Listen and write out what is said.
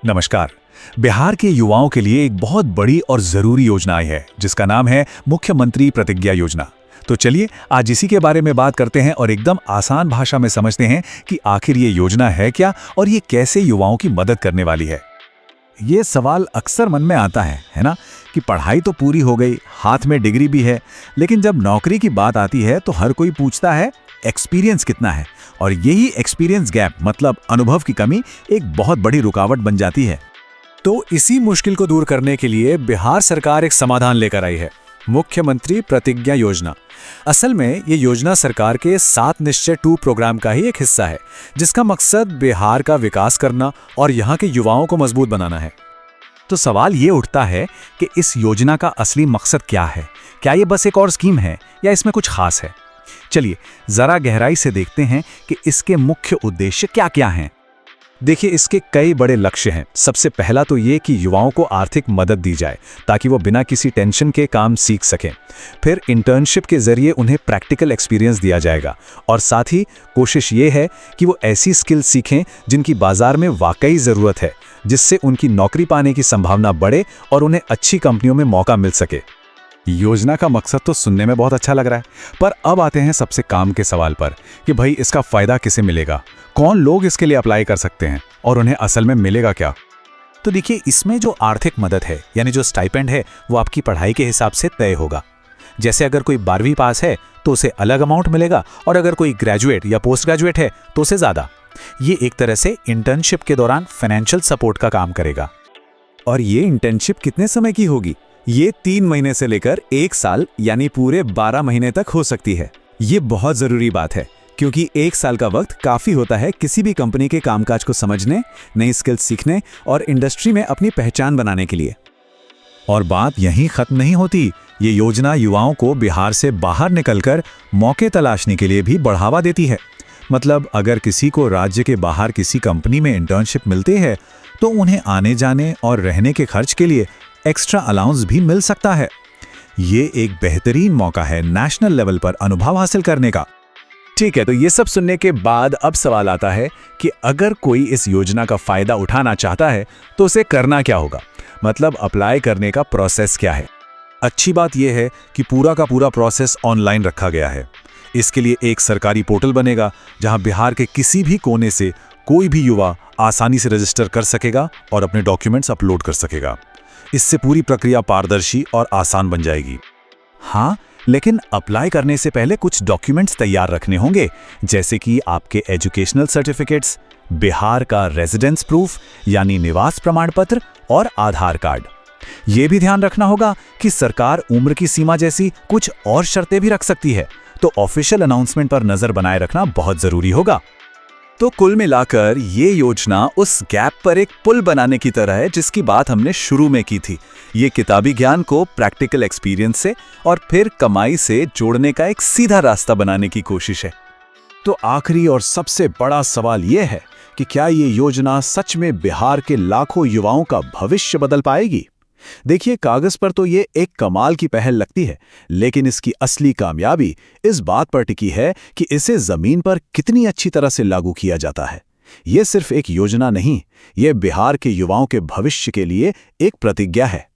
नमस्कार। बिहार के युवाओं के लिए एक बहुत बड़ी और जरूरी योजना आई है जिसका नाम है मुख्यमंत्री प्रतिज्ञा योजना। तो चलिए आज इसी के बारे में बात करते हैं और एकदम आसान भाषा में समझते हैं कि आखिर ये योजना है क्या और ये कैसे युवाओं की मदद करने वाली है। ये सवाल अक्सर मन में आता है ना, कि पढ़ाई तो पूरी हो गई, हाथ में डिग्री भी है, लेकिन जब नौकरी की बात आती है तो हर कोई पूछता है एक्सपीरियंस कितना है। और यही एक्सपीरियंस गैप मतलब अनुभव की कमी एक बहुत बड़ी रुकावट बन जाती है। तो इसी मुश्किल को दूर करने के लिए बिहार सरकार एक समाधान लेकर आई है, मुख्यमंत्री प्रतिज्ञा योजना। असल में ये योजना सरकार के 7 निश्चय 2 प्रोग्राम का ही एक हिस्सा है, जिसका मकसद बिहार का विकास करना और यहाँ के युवाओं को मजबूत बनाना है। तो सवाल ये उठता है कि इस योजना का असली मकसद क्या है? क्या ये बस एक और स्कीम है या इसमें कुछ खास है? चलिए जरा गहराई से देखते हैं कि इसके मुख्य उद्देश्य क्या-क्या हैं। देखिए, इसके कई बड़े लक्ष्य हैं। सबसे पहला तो ये कि युवाओं को आर्थिक मदद दी जाए ताकि वो बिना किसी टेंशन के काम सीख सकें। फिर इंटर्नशिप के जरिए उन्हें प्रैक्टिकल एक्सपीरियंस दिया जाएगा और साथ ही कोशिश ये है कि वो ऐसी स्किल सीखें जिनकी बाजार में वाकई ज़रूरत है, जिससे उनकी नौकरी पाने की संभावना बढ़े और उन्हें अच्छी कंपनियों में मौका मिल सके। योजना का मकसद तो सुनने में बहुत अच्छा लग रहा है, पर अब आते हैं सबसे काम के सवाल पर कि भाई इसका फायदा किसे मिलेगा, कौन लोग इसके लिए अप्लाई कर सकते हैं और उन्हें असल में मिलेगा क्या। तो देखिए, इसमें जो आर्थिक मदद है यानी जो स्टाइपेंड है वो आपकी पढ़ाई के हिसाब से तय होगा। जैसे अगर कोई 12वीं पास है तो उसे अलग अमाउंट मिलेगा और अगर कोई ग्रेजुएट या पोस्ट ग्रेजुएट है तो उसे ज़्यादा। ये एक तरह से इंटर्नशिप के दौरान फाइनेंशियल सपोर्ट का काम करेगा। और ये इंटर्नशिप कितने समय की होगी? ये 3 महीने से लेकर 1 साल यानी पूरे 12 महीने तक हो सकती है। ये बहुत ज़रूरी बात है क्योंकि 1 साल का वक्त काफ़ी होता है किसी भी कंपनी के कामकाज को समझने, नई स्किल्स सीखने और इंडस्ट्री में अपनी पहचान बनाने के लिए। और बात यहीं ख़त्म नहीं होती। ये योजना युवाओं को बिहार से बाहर निकलकर मौके तलाशने के लिए भी बढ़ावा देती है। मतलब अगर किसी को राज्य के बाहर किसी कंपनी में इंटर्नशिप मिलती है तो उन्हें आने जाने और रहने के खर्च के लिए एक्स्ट्रा अलाउंस भी मिल सकता है। ये एक बेहतरीन मौका है नेशनल लेवल पर अनुभव हासिल करने का। ठीक है, तो ये सब सुनने के बाद अब सवाल आता है कि अगर कोई इस योजना का फायदा उठाना चाहता है तो उसे करना क्या होगा? मतलब अप्लाई करने का प्रोसेस क्या है? अच्छी बात यह है कि पूरा का पूरा प्रोसेस ऑनलाइन रखा गया है। इसके लिए एक सरकारी पोर्टल बनेगा जहां बिहार के किसी भी कोने से कोई भी युवा आसानी से रजिस्टर कर सकेगा और अपने डॉक्यूमेंट्स अपलोड कर सकेगा। इससे पूरी प्रक्रिया पारदर्शी और आसान बन जाएगी। हाँ, लेकिन अप्लाई करने से पहले कुछ डॉक्यूमेंट्स तैयार रखने होंगे, जैसे कि आपके एजुकेशनल सर्टिफिकेट्स, बिहार का रेजिडेंस प्रूफ यानी निवास प्रमाण पत्र और आधार कार्ड। ये भी ध्यान रखना होगा कि सरकार उम्र की सीमा जैसी कुछ और शर्तें भी रख सकती है, तो ऑफिशियल अनाउंसमेंट पर नजर बनाए रखना बहुत जरूरी होगा। तो कुल मिलाकर ये योजना उस गैप पर एक पुल बनाने की तरह है जिसकी बात हमने शुरू में की थी। ये किताबी ज्ञान को प्रैक्टिकल एक्सपीरियंस से और फिर कमाई से जोड़ने का एक सीधा रास्ता बनाने की कोशिश है। तो आखिरी और सबसे बड़ा सवाल ये है कि क्या ये योजना सच में बिहार के लाखों युवाओं का भविष्य बदल पाएगी? देखिए, कागज पर तो ये एक कमाल की पहल लगती है, लेकिन इसकी असली कामयाबी इस बात पर टिकी है कि इसे जमीन पर कितनी अच्छी तरह से लागू किया जाता है। ये सिर्फ एक योजना नहीं, ये बिहार के युवाओं के भविष्य के लिए एक प्रतिज्ञा है।